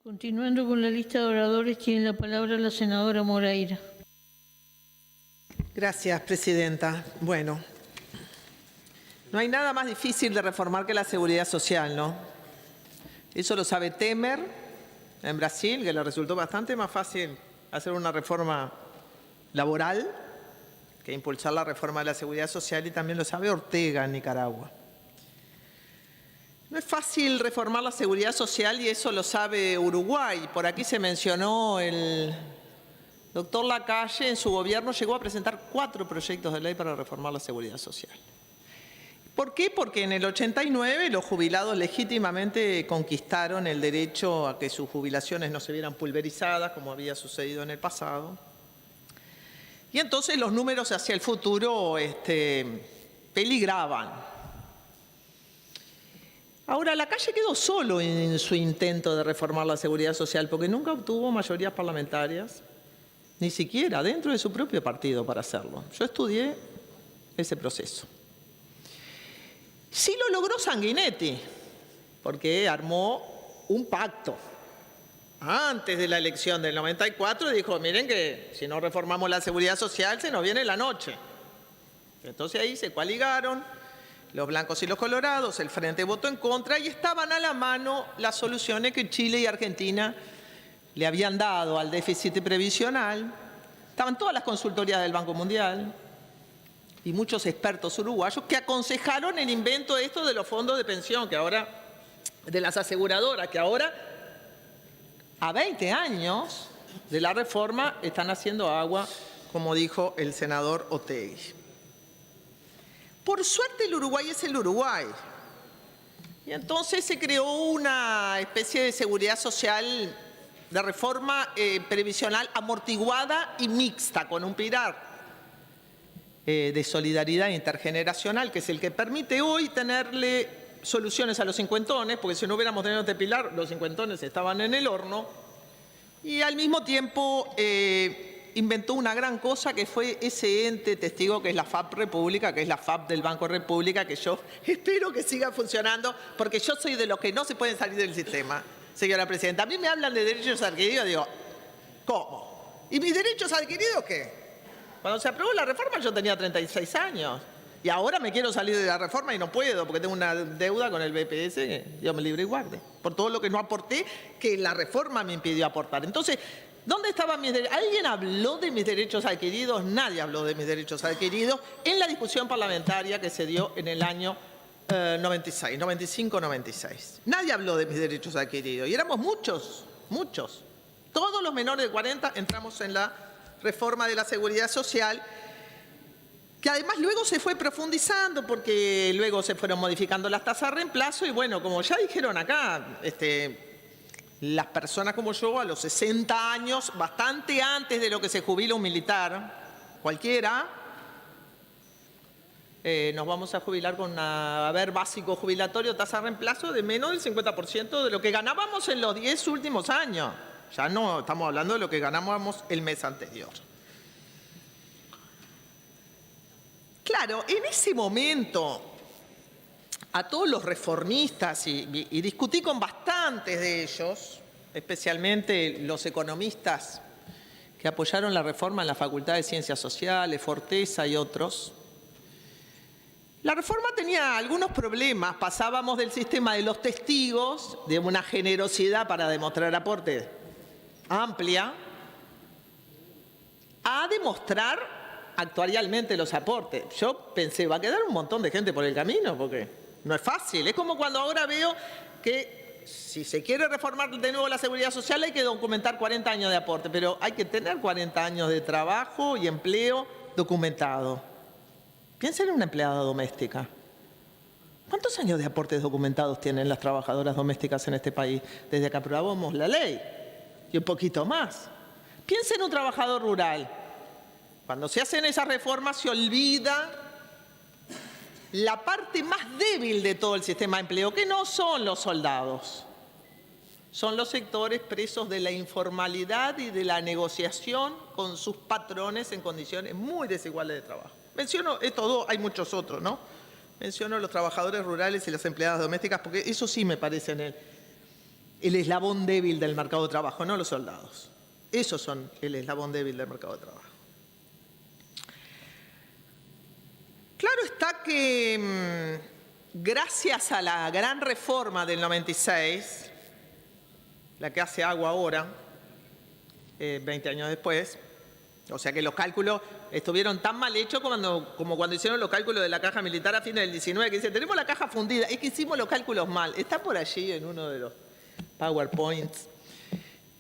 Continuando con la lista de oradores, tiene la palabra la senadora Moreira. Gracias, presidenta. Bueno, no hay nada más difícil de reformar que la seguridad social, ¿no? Eso lo sabe Temer en Brasil, que le resultó bastante más fácil hacer una reforma laboral que impulsar la reforma de la seguridad social, y también lo sabe Ortega en Nicaragua. No es fácil reformar la seguridad social y eso lo sabe Uruguay. Por aquí se mencionó el doctor Lacalle. En su gobierno llegó a presentar 4 proyectos de ley para reformar la seguridad social. ¿Por qué? Porque en el 89 los jubilados legítimamente conquistaron el derecho a que sus jubilaciones no se vieran pulverizadas, como había sucedido en el pasado. Y entonces los números hacia el futuro peligraban. Ahora, Lacalle quedó solo en su intento de reformar la seguridad social porque nunca obtuvo mayorías parlamentarias, ni siquiera dentro de su propio partido para hacerlo. Yo estudié ese proceso. Sí lo logró Sanguinetti, porque armó un pacto. Antes de la elección del 94 dijo, miren que si no reformamos la seguridad social se nos viene la noche. Entonces ahí se coaligaron los blancos y los colorados, el Frente votó en contra y estaban a la mano las soluciones que Chile y Argentina le habían dado al déficit previsional. Estaban todas las consultorías del Banco Mundial y muchos expertos uruguayos que aconsejaron el invento de esto de los fondos de pensión, que ahora, de las aseguradoras, que ahora, a 20 años de la reforma, están haciendo agua, como dijo el senador Otegi. Por suerte el Uruguay es el Uruguay. Y entonces se creó una especie de seguridad social de reforma previsional amortiguada y mixta, con un pilar de solidaridad intergeneracional, que es el que permite hoy tenerle soluciones a los cincuentones, porque si no hubiéramos tenido este pilar, los cincuentones estaban en el horno, y al mismo tiempo inventó una gran cosa que fue ese ente testigo que es la FAP República, que es la FAP del Banco República, que yo espero que siga funcionando, porque yo soy de los que no se pueden salir del sistema, señora presidenta. A mí me hablan de derechos adquiridos, digo, ¿cómo? ¿Y mis derechos adquiridos qué? Cuando se aprobó la reforma yo tenía 36 años y ahora me quiero salir de la reforma y no puedo porque tengo una deuda con el BPS que Dios me libre y guarde, por todo lo que no aporté, que la reforma me impidió aportar. Entonces, ¿dónde estaban mis derechos? ¿Alguien habló de mis derechos adquiridos? Nadie habló de mis derechos adquiridos en la discusión parlamentaria que se dio en el año 95-96. Nadie habló de mis derechos adquiridos y éramos muchos, muchos. Todos los menores de 40 entramos en la reforma de la seguridad social, que además luego se fue profundizando porque luego se fueron modificando las tasas de reemplazo y bueno, como ya dijeron acá, las personas como yo a los 60 años, bastante antes de lo que se jubila un militar, cualquiera, nos vamos a jubilar con un haber básico jubilatorio, tasa de reemplazo de menos del 50% de lo que ganábamos en los 10 últimos años. Ya no estamos hablando de lo que ganábamos el mes anterior. Claro, en ese momento, a todos los reformistas, y discutí con bastantes de ellos, especialmente los economistas que apoyaron la reforma en la Facultad de Ciencias Sociales, Forteza y otros, la reforma tenía algunos problemas. Pasábamos del sistema de los testigos, de una generosidad para demostrar aporte amplia, a demostrar actuarialmente los aportes. Yo pensé, va a quedar un montón de gente por el camino, porque no es fácil. Es como cuando ahora veo que si se quiere reformar de nuevo la seguridad social hay que documentar 40 años de aporte, pero hay que tener 40 años de trabajo y empleo documentado. Piensen en una empleada doméstica. ¿Cuántos años de aportes documentados tienen las trabajadoras domésticas en este país desde que aprobamos la ley? Y un poquito más. Piensen en un trabajador rural. Cuando se hacen esas reformas se olvida la parte más débil de todo el sistema de empleo, que no son los soldados. Son los sectores presos de la informalidad y de la negociación con sus patrones en condiciones muy desiguales de trabajo. Menciono estos dos, hay muchos otros, ¿no? Menciono los trabajadores rurales y las empleadas domésticas porque eso sí me parece el eslabón débil del mercado de trabajo, no los soldados. Esos son el eslabón débil del mercado de trabajo. Claro está que gracias a la gran reforma del 96, la que hace agua ahora, 20 años después, o sea que los cálculos estuvieron tan mal hechos como cuando hicieron los cálculos de la caja militar a fines del 19, que dicen, tenemos la caja fundida, es que hicimos los cálculos mal. Está por allí en uno de los PowerPoints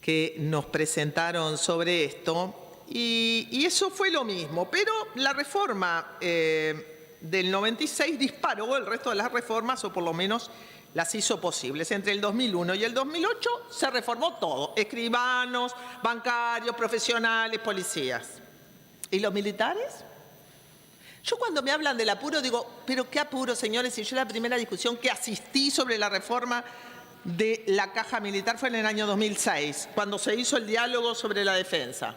que nos presentaron sobre esto. Y eso fue lo mismo, pero la reforma del 96 disparó el resto de las reformas, o por lo menos las hizo posibles. Entre el 2001 y el 2008 se reformó todo, escribanos, bancarios, profesionales, policías. ¿Y los militares? Yo cuando me hablan del apuro digo, pero qué apuro, señores, si yo la primera discusión que asistí sobre la reforma de la caja militar fue en el año 2006, cuando se hizo el diálogo sobre la defensa.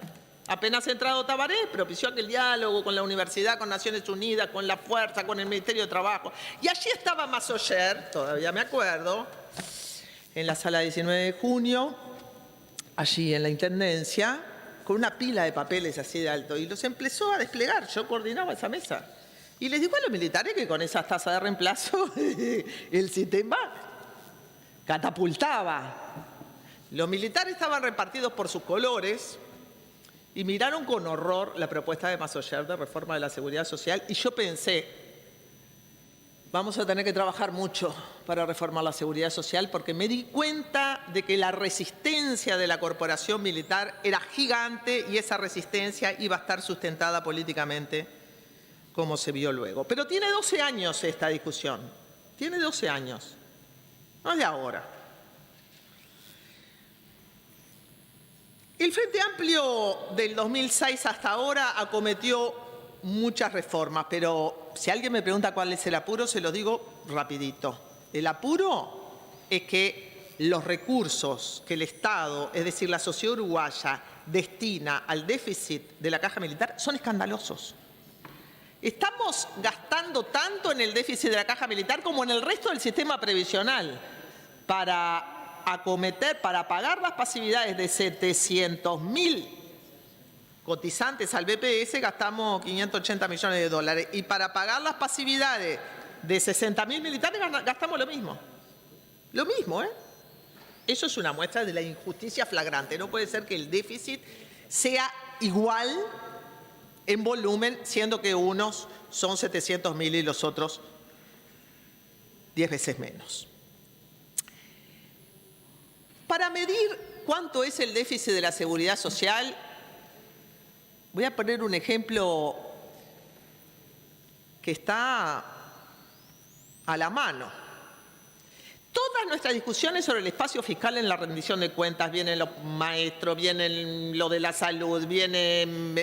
Apenas entrado Tabaré, propició aquel diálogo con la universidad, con Naciones Unidas, con la Fuerza, con el Ministerio de Trabajo. Y allí estaba Massoyer, todavía me acuerdo, en la sala 19 de junio, allí en la Intendencia, con una pila de papeles así de alto, y los empezó a desplegar. Yo coordinaba esa mesa. Y les digo a los militares que con esas tasas de reemplazo el sistema catapultaba. Los militares estaban repartidos por sus colores, y miraron con horror la propuesta de Massoyer de reforma de la Seguridad Social, y yo pensé, vamos a tener que trabajar mucho para reformar la Seguridad Social, porque me di cuenta de que la resistencia de la corporación militar era gigante y esa resistencia iba a estar sustentada políticamente, como se vio luego. Pero tiene 12 años esta discusión, tiene 12 años, no es de ahora. El Frente Amplio del 2006 hasta ahora acometió muchas reformas, pero si alguien me pregunta cuál es el apuro, se lo digo rapidito. El apuro es que los recursos que el Estado, es decir, la sociedad uruguaya, destina al déficit de la caja militar son escandalosos. Estamos gastando tanto en el déficit de la caja militar como en el resto del sistema previsional para pagar las pasividades de 700.000 cotizantes al BPS, gastamos 580 millones de dólares. Y para pagar las pasividades de 60.000 militares gastamos lo mismo. Lo mismo, ¿eh? Eso es una muestra de la injusticia flagrante. No puede ser que el déficit sea igual en volumen, siendo que unos son 700.000 y los otros 10 veces menos. Para medir cuánto es el déficit de la Seguridad Social, voy a poner un ejemplo que está a la mano. Todas nuestras discusiones sobre el espacio fiscal en la rendición de cuentas, vienen los maestros, vienen lo de la salud, vienen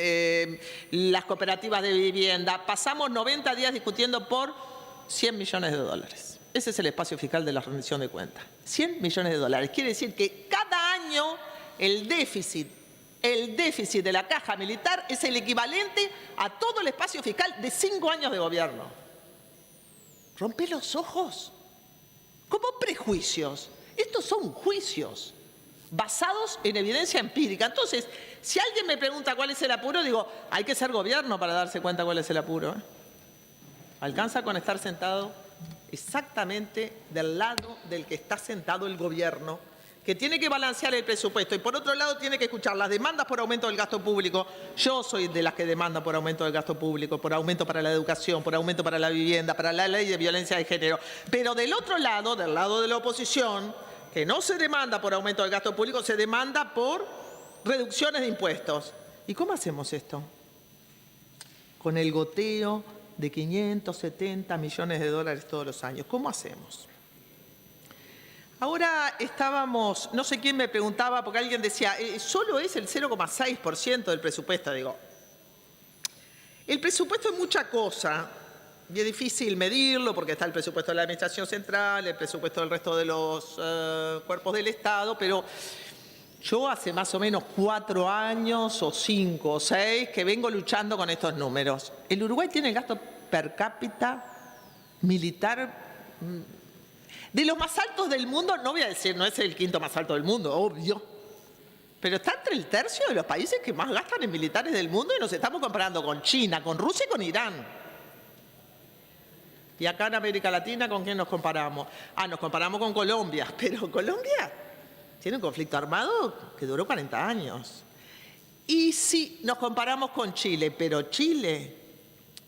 las cooperativas de vivienda, pasamos 90 días discutiendo por 100 millones de dólares. Ese es el espacio fiscal de la rendición de cuentas. 100 millones de dólares. Quiere decir que cada año el déficit de la caja militar es el equivalente a todo el espacio fiscal de 5 años de gobierno. ¿Rompe los ojos? Como prejuicios. Estos son juicios basados en evidencia empírica. Entonces, si alguien me pregunta cuál es el apuro, digo, hay que ser gobierno para darse cuenta cuál es el apuro, ¿eh? Alcanza con estar sentado exactamente del lado del que está sentado el gobierno, que tiene que balancear el presupuesto y por otro lado tiene que escuchar las demandas por aumento del gasto público. Yo soy de las que demanda por aumento del gasto público, por aumento para la educación, por aumento para la vivienda, para la ley de violencia de género. Pero del otro lado, del lado de la oposición, que no se demanda por aumento del gasto público, se demanda por reducciones de impuestos. ¿Y cómo hacemos esto? Con el goteo de 570 millones de dólares todos los años. ¿Cómo hacemos? Ahora estábamos, no sé quién me preguntaba, porque alguien decía, solo es el 0,6% del presupuesto. Digo, el presupuesto es mucha cosa, y es difícil medirlo, porque está el presupuesto de la Administración Central, el presupuesto del resto de los cuerpos del Estado, pero yo hace más o menos 4 años, o 5 o 6, que vengo luchando con estos números. El Uruguay tiene el gasto per cápita militar De los más altos del mundo, no voy a decir, no es el quinto más alto del mundo, obvio. Pero está entre el tercio de los países que más gastan en militares del mundo y nos estamos comparando con China, con Rusia y con Irán. Y acá en América Latina, ¿con quién nos comparamos? Nos comparamos con Colombia, pero Colombia tiene un conflicto armado que duró 40 años. Y sí, nos comparamos con Chile, pero Chile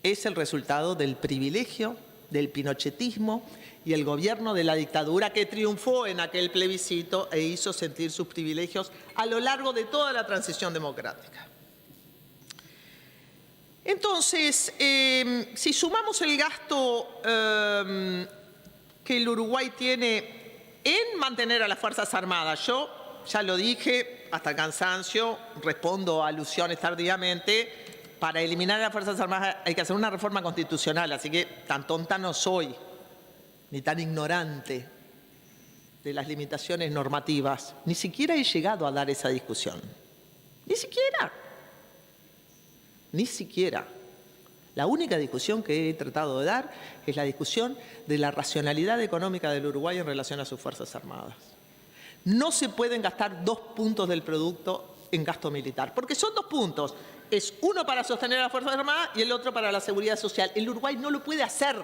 es el resultado del privilegio, del pinochetismo y el gobierno de la dictadura que triunfó en aquel plebiscito e hizo sentir sus privilegios a lo largo de toda la transición democrática. Entonces, si sumamos el gasto que el Uruguay tiene en mantener a las Fuerzas Armadas, yo ya lo dije hasta el cansancio, respondo a alusiones tardíamente, para eliminar a las Fuerzas Armadas hay que hacer una reforma constitucional, así que tan tonta no soy, ni tan ignorante de las limitaciones normativas. Ni siquiera he llegado a dar esa discusión. Ni siquiera. Ni siquiera. La única discusión que he tratado de dar es la discusión de la racionalidad económica del Uruguay en relación a sus Fuerzas Armadas. No se pueden gastar 2 puntos del producto en gasto militar, porque son 2 puntos. Es uno para sostener a las Fuerzas Armadas y el otro para la seguridad social. El Uruguay no lo puede hacer.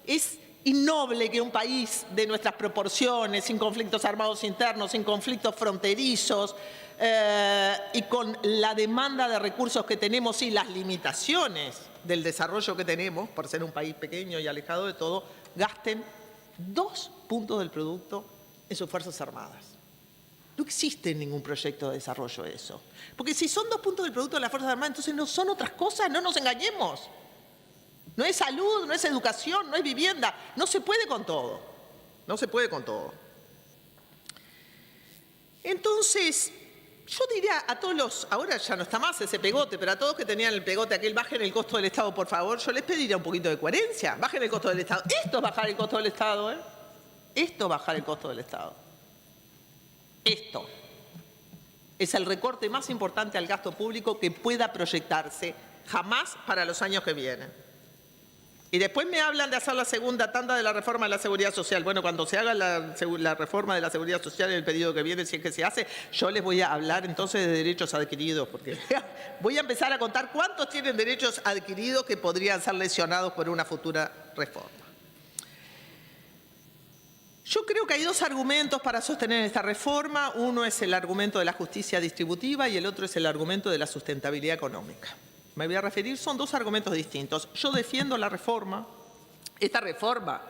Es innoble que un país de nuestras proporciones, sin conflictos armados internos, sin conflictos fronterizos y con la demanda de recursos que tenemos y las limitaciones del desarrollo que tenemos, por ser un país pequeño y alejado de todo, gasten 2 puntos del producto en sus Fuerzas Armadas. No existe ningún proyecto de desarrollo eso. Porque si son 2 puntos del producto de las Fuerzas Armadas, entonces no son otras cosas, no nos engañemos. No es salud, no es educación, no es vivienda. No se puede con todo. No se puede con todo. Entonces, yo diría a todos los, ahora ya no está más ese pegote, pero a todos que tenían el pegote aquel, bajen el costo del Estado, por favor, yo les pediría un poquito de coherencia. Bajen el costo del Estado. Esto es bajar el costo del Estado, ¿eh? Esto es bajar el costo del Estado. Esto es el recorte más importante al gasto público que pueda proyectarse jamás para los años que vienen. Y después me hablan de hacer la segunda tanda de la reforma de la seguridad social. Bueno, cuando se haga la reforma de la seguridad social en el periodo que viene, si es que se hace, yo les voy a hablar entonces de derechos adquiridos, porque voy a empezar a contar cuántos tienen derechos adquiridos que podrían ser lesionados por una futura reforma. Yo creo que hay 2 argumentos para sostener esta reforma. Uno es el argumento de la justicia distributiva y el otro es el argumento de la sustentabilidad económica. Me voy a referir, son 2 argumentos distintos. Yo defiendo la reforma, esta reforma,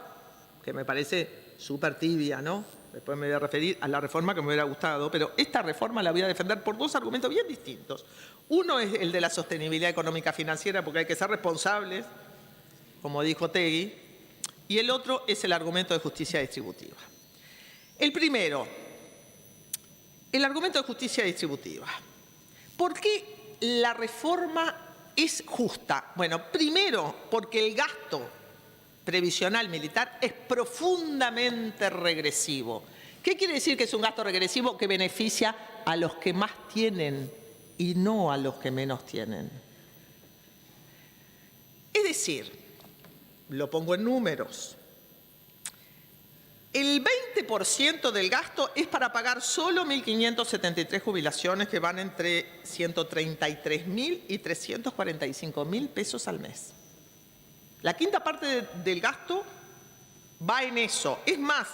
que me parece súper tibia, ¿no? Después me voy a referir a la reforma que me hubiera gustado, pero esta reforma la voy a defender por 2 argumentos bien distintos. Uno es el de la sostenibilidad económica financiera, porque hay que ser responsables, como dijo Tegui, y el otro es el argumento de justicia distributiva. El primero, el argumento de justicia distributiva. ¿Por qué la reforma es justa? Bueno, primero, porque el gasto previsional militar es profundamente regresivo. ¿Qué quiere decir que es un gasto regresivo? Que beneficia a los que más tienen y no a los que menos tienen. Es decir, lo pongo en números. El 20% del gasto es para pagar solo 1.573 jubilaciones que van entre 133.000 y 345.000 pesos al mes. La quinta parte del gasto va en eso. Es más,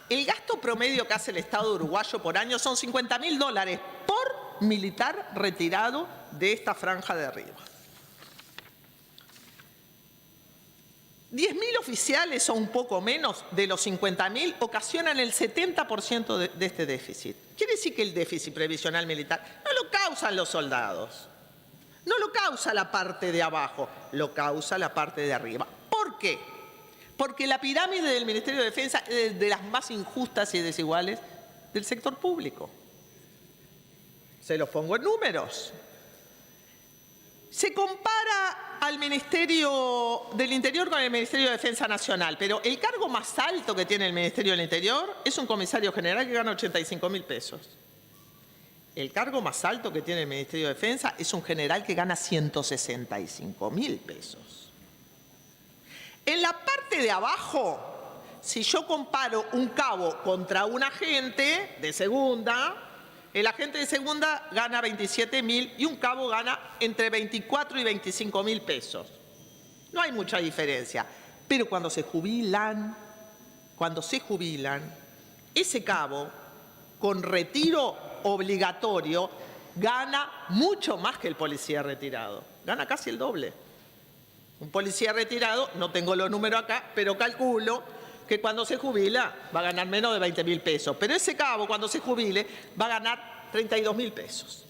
el gasto promedio que hace el Estado uruguayo por año son $50.000 por militar retirado de esta franja de arriba. 10.000 oficiales o un poco menos de los 50.000 ocasionan el 70% de este déficit. Quiere decir que el déficit previsional militar no lo causan los soldados, no lo causa la parte de abajo, lo causa la parte de arriba. ¿Por qué? Porque la pirámide del Ministerio de Defensa es de las más injustas y desiguales del sector público. Se los pongo en números. Se compara al Ministerio del Interior con el Ministerio de Defensa Nacional, pero el cargo más alto que tiene el Ministerio del Interior es un comisario general que gana 85.000 pesos. El cargo más alto que tiene el Ministerio de Defensa es un general que gana 165.000 pesos. En la parte de abajo Si yo comparo un cabo contra un agente de segunda, el agente de segunda gana 27.000 y un cabo gana entre 24 y 25.000 pesos. No hay mucha diferencia. Pero cuando se jubilan, ese cabo, con retiro obligatorio, gana mucho más que el policía retirado. Gana casi el doble. Un policía retirado, no tengo los números acá, pero calculo que cuando se jubila va a ganar menos de 20.000 pesos. Pero ese cabo, cuando se jubile, va a ganar 32.000 pesos.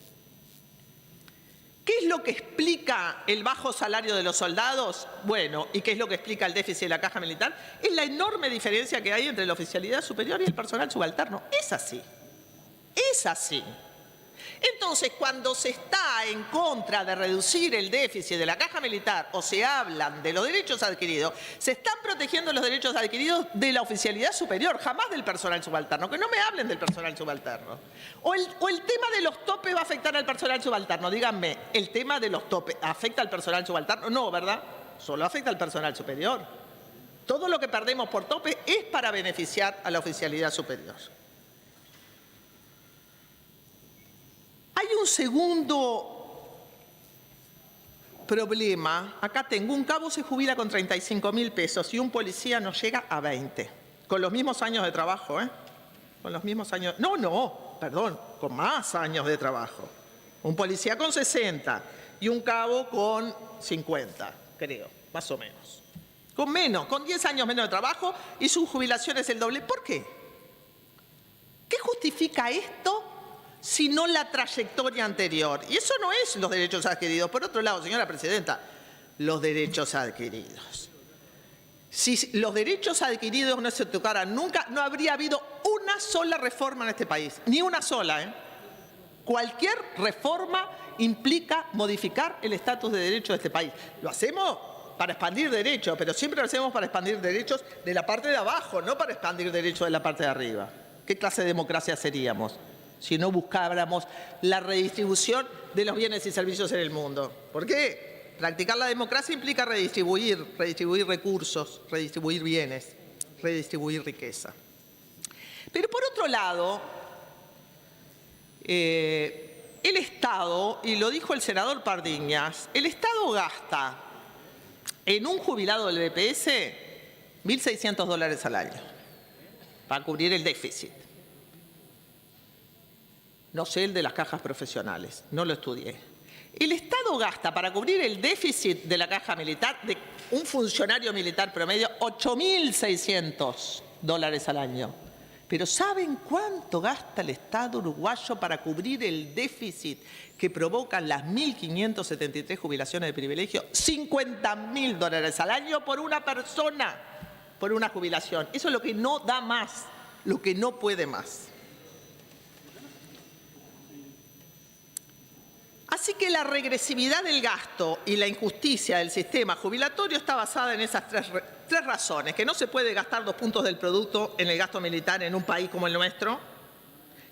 ¿Qué es lo que explica el bajo salario de los soldados? Bueno, ¿y qué es lo que explica el déficit de la caja militar? Es la enorme diferencia que hay entre la oficialidad superior y el personal subalterno. Es así. Es así. Entonces, cuando se está en contra de reducir el déficit de la caja militar o se hablan de los derechos adquiridos, se están protegiendo los derechos adquiridos de la oficialidad superior, jamás del personal subalterno. Que no me hablen del personal subalterno. O el tema de los topes va a afectar al personal subalterno. Díganme, ¿el tema de los topes afecta al personal subalterno? No, ¿verdad? Solo afecta al personal superior. Todo lo que perdemos por tope es para beneficiar a la oficialidad superior. Hay un segundo problema. Acá tengo un cabo se jubila con 35.000 pesos y un policía no llega a 20. Con los mismos años de trabajo, ¿eh? Con los mismos años. Perdón, con más años de trabajo. Un policía con 60 y un cabo con 50, creo, más o menos. Con menos, con 10 años menos de trabajo y su jubilación es el doble. ¿Por qué? ¿Qué justifica esto? Sino la trayectoria anterior. Y eso no es los derechos adquiridos. Por otro lado, señora presidenta, los derechos adquiridos. Si los derechos adquiridos no se tocaran nunca, no habría habido una sola reforma en este país. Ni una sola, ¿eh? Cualquier reforma implica modificar el estatus de derecho de este país. Lo hacemos para expandir derechos, pero siempre lo hacemos para expandir derechos de la parte de abajo, no para expandir derechos de la parte de arriba. ¿Qué clase de democracia seríamos si no buscáramos la redistribución de los bienes y servicios en el mundo? ¿Por qué? Practicar la democracia implica redistribuir recursos, redistribuir bienes, redistribuir riqueza. Pero por otro lado, el Estado, y lo dijo el senador Pardiñas, el Estado gasta en un jubilado del BPS $1.600 al año para cubrir el déficit. No sé el de las cajas profesionales, no lo estudié. El Estado gasta para cubrir el déficit de la caja militar de un funcionario militar promedio $8.600 al año. Pero ¿saben cuánto gasta el Estado uruguayo para cubrir el déficit que provocan las 1.573 jubilaciones de privilegio? $50.000 al año por una persona, por una jubilación. Eso es lo que no da más, lo que no puede más. Así que la regresividad del gasto y la injusticia del sistema jubilatorio está basada en esas tres razones: que no se puede gastar 2 puntos del producto en el gasto militar en un país como el nuestro,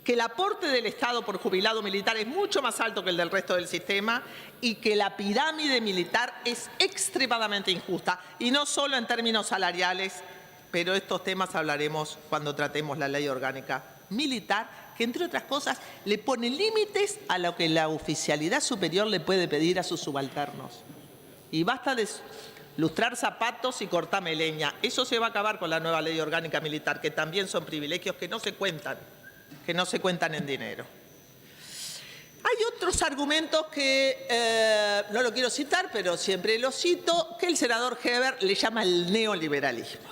que el aporte del Estado por jubilado militar es mucho más alto que el del resto del sistema y que la pirámide militar es extremadamente injusta, y no solo en términos salariales, pero estos temas hablaremos cuando tratemos la ley orgánica militar, que entre otras cosas le pone límites a lo que la oficialidad superior le puede pedir a sus subalternos. Y basta de lustrar zapatos y cortarme leña. Eso se va a acabar con la nueva ley orgánica militar, que también son privilegios que no se cuentan en dinero. Hay otros argumentos que no lo quiero citar, pero siempre los cito, que el senador Heber le llama el neoliberalismo.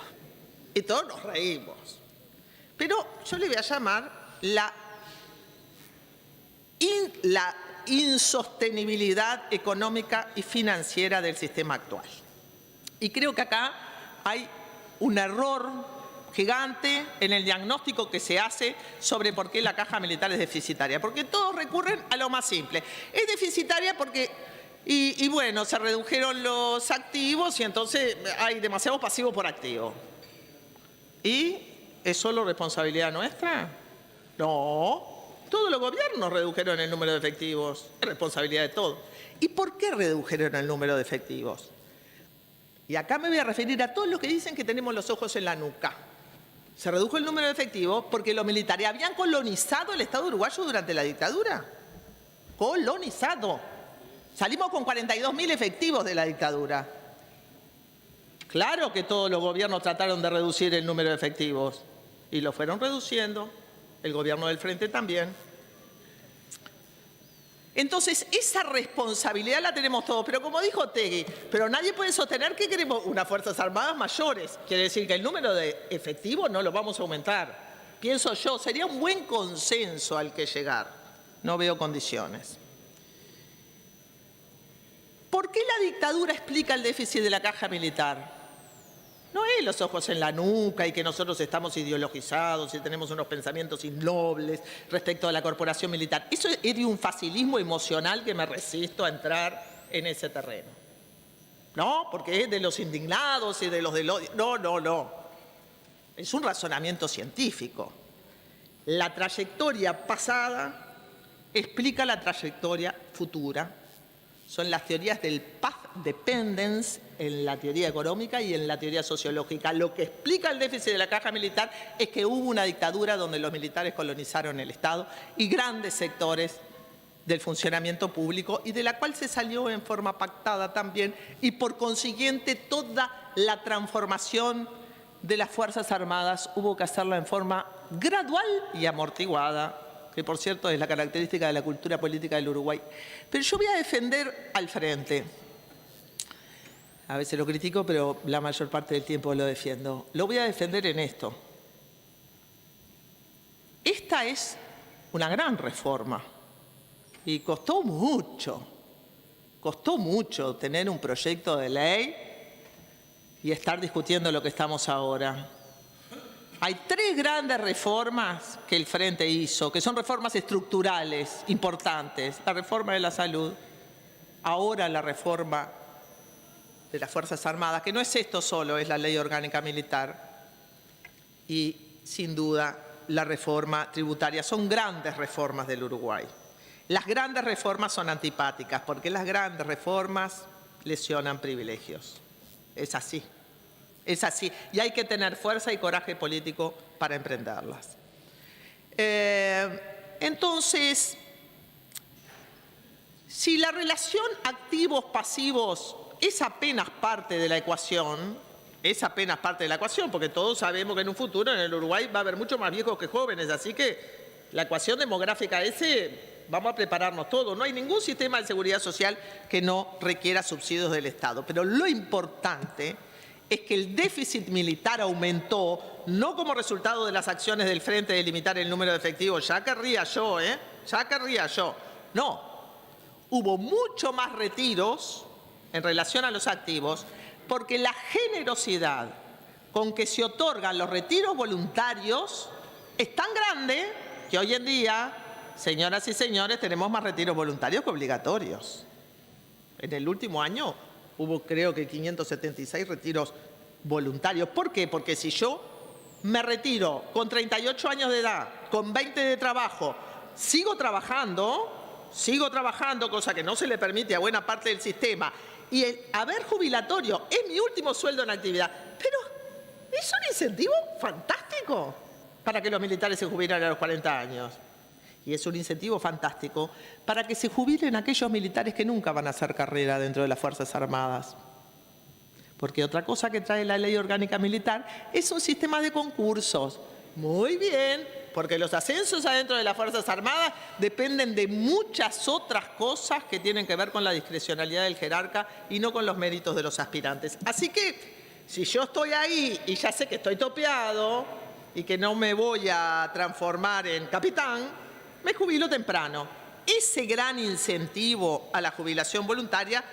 Y todos nos reímos. Pero yo le voy a llamar la insostenibilidad económica y financiera del sistema actual. Y creo que acá hay un error gigante en el diagnóstico que se hace sobre por qué la caja militar es deficitaria. Porque todos recurren a lo más simple. Es deficitaria porque, y bueno, se redujeron los activos y entonces hay demasiados pasivos por activo. ¿Y es solo responsabilidad nuestra? No, todos los gobiernos redujeron el número de efectivos, es responsabilidad de todos. ¿Y por qué redujeron el número de efectivos? Y acá me voy a referir a todos los que dicen que tenemos los ojos en la nuca. Se redujo el número de efectivos porque los militares habían colonizado el Estado uruguayo durante la dictadura. Colonizado. Salimos con 42.000 efectivos de la dictadura. Claro que todos los gobiernos trataron de reducir el número de efectivos y lo fueron reduciendo, el gobierno del Frente también. Entonces, esa responsabilidad la tenemos todos, pero como dijo Otegui, pero nadie puede sostener que queremos unas Fuerzas Armadas mayores. Quiere decir que el número de efectivos no lo vamos a aumentar. Pienso yo, sería un buen consenso al que llegar. No veo condiciones. ¿Por qué la dictadura explica el déficit de la caja militar? No es los ojos en la nuca y que nosotros estamos ideologizados y tenemos unos pensamientos innobles respecto a la corporación militar. Eso es de un facilismo emocional que me resisto a entrar en ese terreno. No, porque es de los indignados y de los del odio. No, no, no. Es un razonamiento científico. La trayectoria pasada explica la trayectoria futura. Son las teorías del path dependence en la teoría económica y en la teoría sociológica. Lo que explica el déficit de la caja militar es que hubo una dictadura donde los militares colonizaron el Estado y grandes sectores del funcionamiento público y de la cual se salió en forma pactada también y por consiguiente toda la transformación de las Fuerzas Armadas hubo que hacerla en forma gradual y amortiguada, que por cierto es la característica de la cultura política del Uruguay. Pero yo voy a defender al Frente. A veces lo critico, pero la mayor parte del tiempo lo defiendo. Lo voy a defender en esto. Esta es una gran reforma y costó mucho tener un proyecto de ley y estar discutiendo lo que estamos ahora. Hay tres grandes reformas que el Frente hizo, que son reformas estructurales importantes. La reforma de la salud, ahora la reforma de las Fuerzas Armadas, que no es esto solo, es la Ley Orgánica Militar y, sin duda, la reforma tributaria. Son grandes reformas del Uruguay. Las grandes reformas son antipáticas porque las grandes reformas lesionan privilegios. Es así. Es así, y hay que tener fuerza y coraje político para emprenderlas. Entonces, si la relación activos-pasivos es apenas parte de la ecuación, porque todos sabemos que en un futuro en el Uruguay va a haber mucho más viejos que jóvenes, así que la ecuación demográfica vamos a prepararnos todos. No hay ningún sistema de seguridad social que no requiera subsidios del Estado, pero lo importante es que el déficit militar aumentó, no como resultado de las acciones del Frente de limitar el número de efectivos, ya querría yo, no. Hubo mucho más retiros en relación a los activos, porque la generosidad con que se otorgan los retiros voluntarios es tan grande que hoy en día, señoras y señores, tenemos más retiros voluntarios que obligatorios. En el último año hubo creo que 576 retiros voluntarios. ¿Por qué? Porque si yo me retiro con 38 años de edad, con 20 de trabajo, sigo trabajando, cosa que no se le permite a buena parte del sistema, y el haber jubilatorio es mi último sueldo en actividad, pero es un incentivo fantástico para que los militares se jubilen a los 40 años. Y es un incentivo fantástico para que se jubilen aquellos militares que nunca van a hacer carrera dentro de las Fuerzas Armadas. Porque otra cosa que trae la Ley Orgánica Militar es un sistema de concursos. Muy bien, porque los ascensos adentro de las Fuerzas Armadas dependen de muchas otras cosas que tienen que ver con la discrecionalidad del jerarca y no con los méritos de los aspirantes. Así que, si yo estoy ahí y ya sé que estoy topeado y que no me voy a transformar en capitán, me jubilo temprano. Ese gran incentivo a la jubilación voluntaria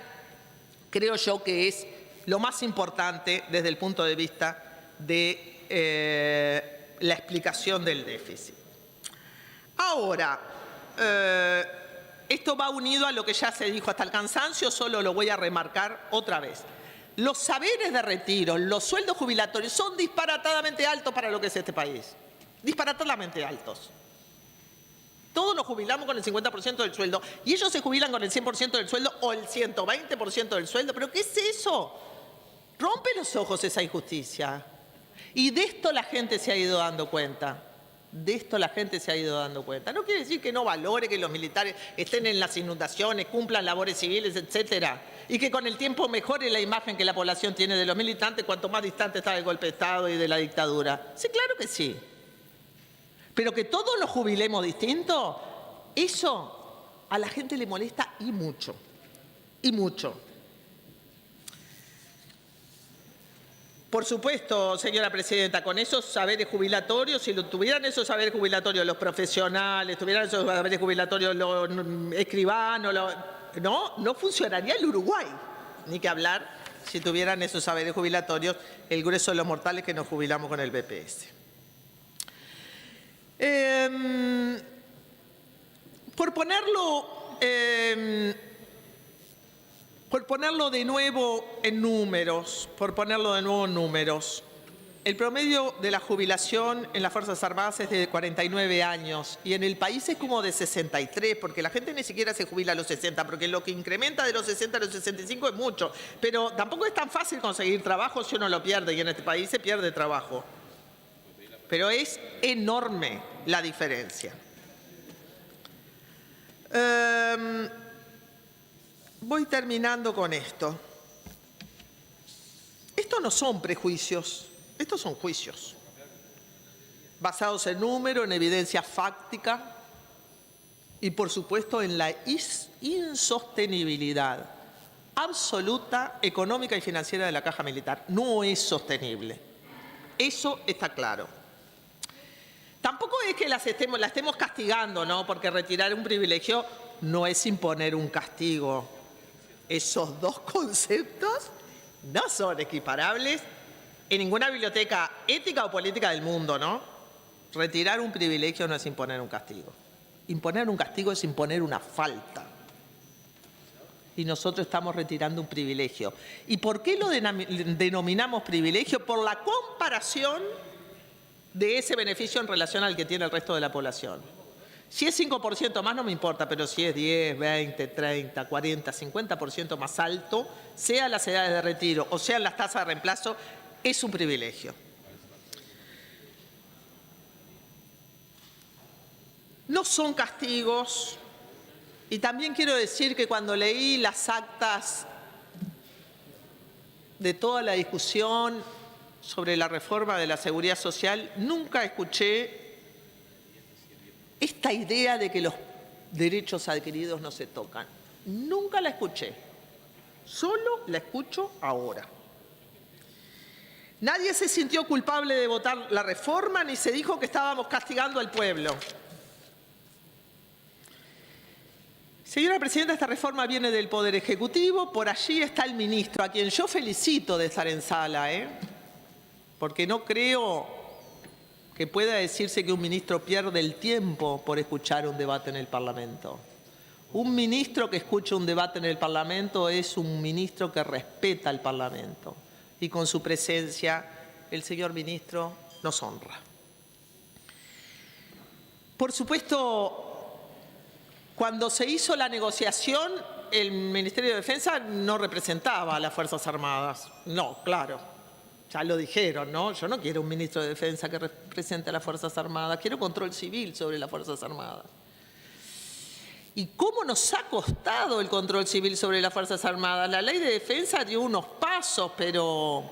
creo yo que es lo más importante desde el punto de vista de la explicación del déficit. Ahora, esto va unido a lo que ya se dijo hasta el cansancio, solo lo voy a remarcar otra vez. Los saberes de retiro, los sueldos jubilatorios son disparatadamente altos para lo que es este país. Disparatadamente altos. Todos nos jubilamos con el 50% del sueldo y ellos se jubilan con el 100% del sueldo o el 120% del sueldo. ¿Pero qué es eso? Rompe los ojos esa injusticia. Y de esto la gente se ha ido dando cuenta. De esto la gente se ha ido dando cuenta. No quiere decir que no valore que los militares estén en las inundaciones, cumplan labores civiles, etcétera, y que con el tiempo mejore la imagen que la población tiene de los militantes cuanto más distante está del golpe de Estado y de la dictadura. Sí, claro que sí. Pero que todos nos jubilemos distinto, eso a la gente le molesta y mucho. Y mucho. Por supuesto, señora presidenta, con esos saberes jubilatorios, si lo tuvieran esos saberes jubilatorios los profesionales, tuvieran esos saberes jubilatorios los escribanos, no funcionaría el Uruguay. Ni que hablar si tuvieran esos saberes jubilatorios el grueso de los mortales que nos jubilamos con el BPS. Por ponerlo de nuevo en números, el promedio de la jubilación en las Fuerzas Armadas es de 49 años y en el país es como de 63, porque la gente ni siquiera se jubila a los 60, porque lo que incrementa de los 60 a los 65 es mucho, pero tampoco es tan fácil conseguir trabajo si uno lo pierde, y en este país se pierde trabajo. Pero es enorme la diferencia. Voy terminando con esto. Estos no son prejuicios, estos son juicios, basados en número, en evidencia fáctica y, por supuesto, en la insostenibilidad absoluta, económica y financiera de la caja militar. No es sostenible. Eso está claro. Tampoco es que la estemos castigando, ¿no? Porque retirar un privilegio no es imponer un castigo. Esos dos conceptos no son equiparables en ninguna biblioteca ética o política del mundo, ¿no? Retirar un privilegio no es imponer un castigo. Imponer un castigo es imponer una falta. Y nosotros estamos retirando un privilegio. ¿Y por qué lo denominamos privilegio? Por la comparación de ese beneficio en relación al que tiene el resto de la población. Si es 5% más no me importa, pero si es 10, 20, 30, 40, 50% más alto, sean las edades de retiro o sean las tasas de reemplazo, es un privilegio. No son castigos. Y también quiero decir que cuando leí las actas de toda la discusión sobre la reforma de la seguridad social, nunca escuché esta idea de que los derechos adquiridos no se tocan. Nunca la escuché. Solo la escucho ahora. Nadie se sintió culpable de votar la reforma ni se dijo que estábamos castigando al pueblo. Señora presidenta, esta reforma viene del Poder Ejecutivo. Por allí está el ministro, a quien yo felicito de estar en sala, porque no creo que pueda decirse que un ministro pierde el tiempo por escuchar un debate en el Parlamento. Un ministro que escucha un debate en el Parlamento es un ministro que respeta al Parlamento. Y con su presencia, el señor ministro nos honra. Por supuesto, cuando se hizo la negociación, el Ministerio de Defensa no representaba a las Fuerzas Armadas. No, claro. Ya lo dijeron, ¿no? Yo no quiero un ministro de Defensa que represente a las Fuerzas Armadas. Quiero control civil sobre las Fuerzas Armadas. ¿Y cómo nos ha costado el control civil sobre las Fuerzas Armadas? La ley de defensa dio unos pasos, pero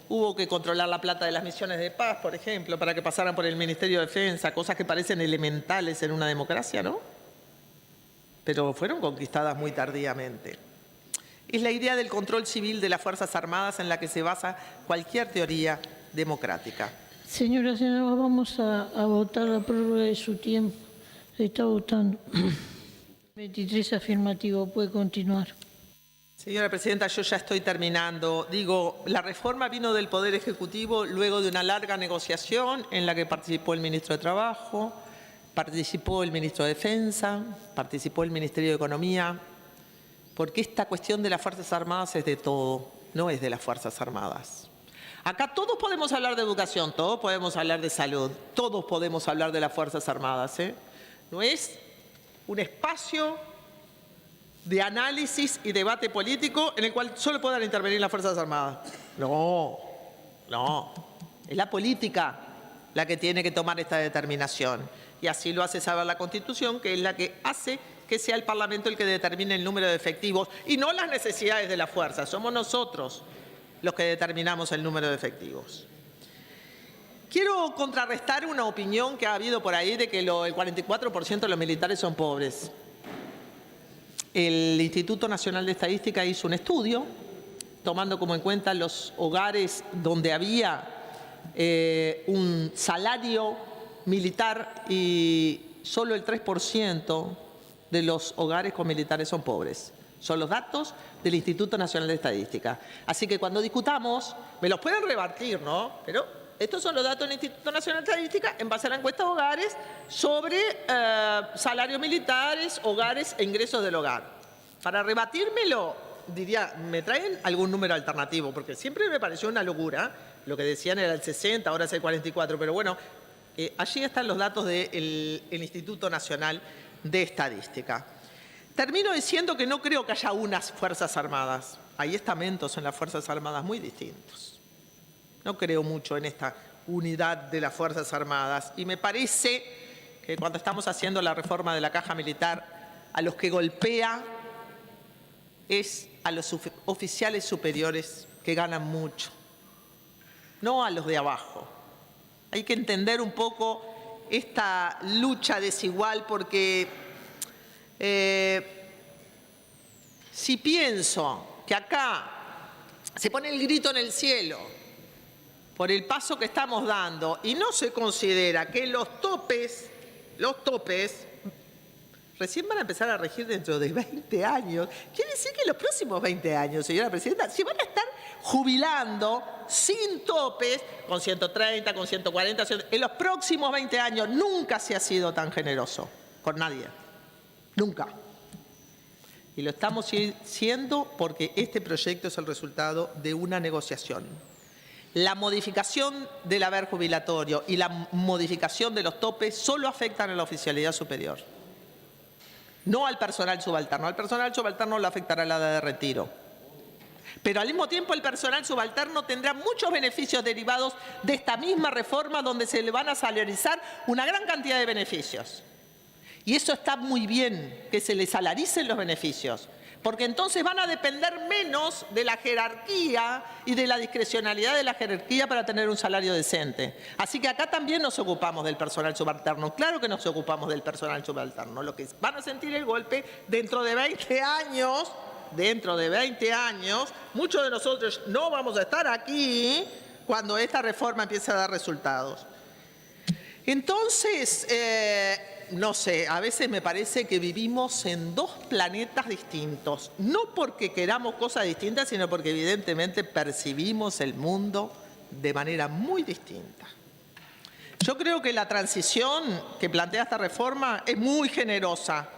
hubo que controlar la plata de las misiones de paz, por ejemplo, para que pasaran por el Ministerio de Defensa, cosas que parecen elementales en una democracia, ¿no? Pero fueron conquistadas muy tardíamente. Es la idea del control civil de las Fuerzas Armadas en la que se basa cualquier teoría democrática. Señora senadora, vamos a votar la prórroga de su tiempo. Se está votando. 23 afirmativo. Puede continuar. Señora presidenta, yo ya estoy terminando. Digo, la reforma vino del Poder Ejecutivo luego de una larga negociación en la que participó el ministro de Trabajo, participó el ministro de Defensa, participó el Ministerio de Economía, porque esta cuestión de las Fuerzas Armadas es de todo, no es de las Fuerzas Armadas. Acá todos podemos hablar de educación, todos podemos hablar de salud, todos podemos hablar de las Fuerzas Armadas. No es un espacio de análisis y debate político en el cual solo puedan intervenir las Fuerzas Armadas. No, no. Es la política la que tiene que tomar esta determinación. Y así lo hace saber la Constitución, que es la que hace que sea el Parlamento el que determine el número de efectivos y no las necesidades de la fuerza. Somos nosotros los que determinamos el número de efectivos. Quiero contrarrestar una opinión que ha habido por ahí de que el 44% de los militares son pobres. El Instituto Nacional de Estadística hizo un estudio tomando como en cuenta los hogares donde había un salario militar y solo el 3% de los hogares con militares son pobres. Son los datos del Instituto Nacional de Estadística. Así que cuando discutamos, me los pueden rebatir, ¿no? Pero estos son los datos del Instituto Nacional de Estadística en base a la encuesta de hogares sobre salarios militares, hogares e ingresos del hogar. Para rebatírmelo, diría, me traen algún número alternativo, porque siempre me pareció una locura. Lo que decían era el 60, ahora es el 44, pero bueno, allí están los datos del Instituto Nacional de Estadística. Termino diciendo que no creo que haya unas Fuerzas Armadas. Hay estamentos en las Fuerzas Armadas muy distintos. No creo mucho en esta unidad de las Fuerzas Armadas y me parece que cuando estamos haciendo la reforma de la Caja Militar, a los que golpea es a los oficiales superiores que ganan mucho, no a los de abajo. Hay que entender un poco esta lucha desigual porque si pienso que acá se pone el grito en el cielo por el paso que estamos dando y no se considera que los topes recién van a empezar a regir dentro de 20 años. Quiere decir que en los próximos 20 años, señora presidenta, se van a estar jubilando sin topes, con 130, con 140. En los próximos 20 años nunca se ha sido tan generoso con nadie. Nunca. Y lo estamos siendo porque este proyecto es el resultado de una negociación. La modificación del haber jubilatorio y la modificación de los topes solo afectan a la oficialidad superior. No al personal subalterno. Al personal subalterno le afectará la edad de retiro. Pero al mismo tiempo el personal subalterno tendrá muchos beneficios derivados de esta misma reforma donde se le van a salarizar una gran cantidad de beneficios. Y eso está muy bien, que se le salaricen los beneficios, porque entonces van a depender menos de la jerarquía y de la discrecionalidad de la jerarquía para tener un salario decente. Así que acá también nos ocupamos del personal subalterno. Claro que nos ocupamos del personal subalterno. Lo que van a sentir el golpe dentro de 20 años, muchos de nosotros no vamos a estar aquí cuando esta reforma empiece a dar resultados. Entonces, no sé, a veces me parece que vivimos en dos planetas distintos, no porque queramos cosas distintas, sino porque evidentemente percibimos el mundo de manera muy distinta. Yo creo que la transición que plantea esta reforma es muy generosa.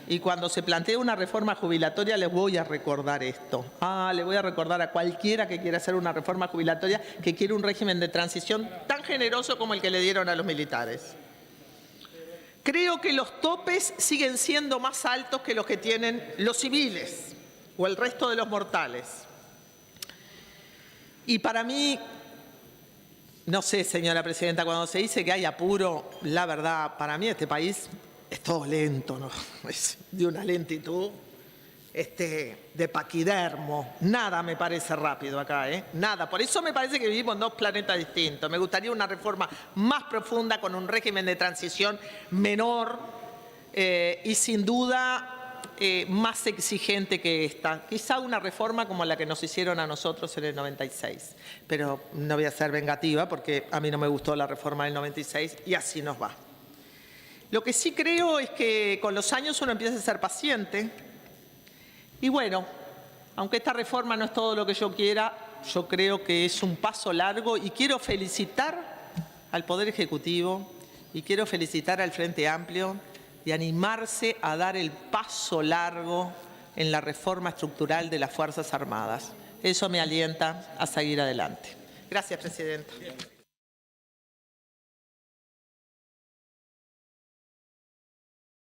Y cuando se plantea una reforma jubilatoria les voy a recordar esto. Le voy a recordar a cualquiera que quiera hacer una reforma jubilatoria que quiere un régimen de transición tan generoso como el que le dieron a los militares. Creo que los topes siguen siendo más altos que los que tienen los civiles o el resto de los mortales. Y para mí, no sé, señora presidenta, cuando se dice que hay apuro, la verdad, para mí este país es todo lento, ¿no? Es de una lentitud de paquidermo. Nada me parece rápido acá, nada. Por eso me parece que vivimos en dos planetas distintos. Me gustaría una reforma más profunda con un régimen de transición menor y sin duda más exigente que esta. Quizá una reforma como la que nos hicieron a nosotros en el 96. Pero no voy a ser vengativa porque a mí no me gustó la reforma del 96 y así nos va. Lo que sí creo es que con los años uno empieza a ser paciente y bueno, aunque esta reforma no es todo lo que yo quiera, yo creo que es un paso largo y quiero felicitar al Poder Ejecutivo y quiero felicitar al Frente Amplio de animarse a dar el paso largo en la reforma estructural de las Fuerzas Armadas. Eso me alienta a seguir adelante. Gracias, presidenta.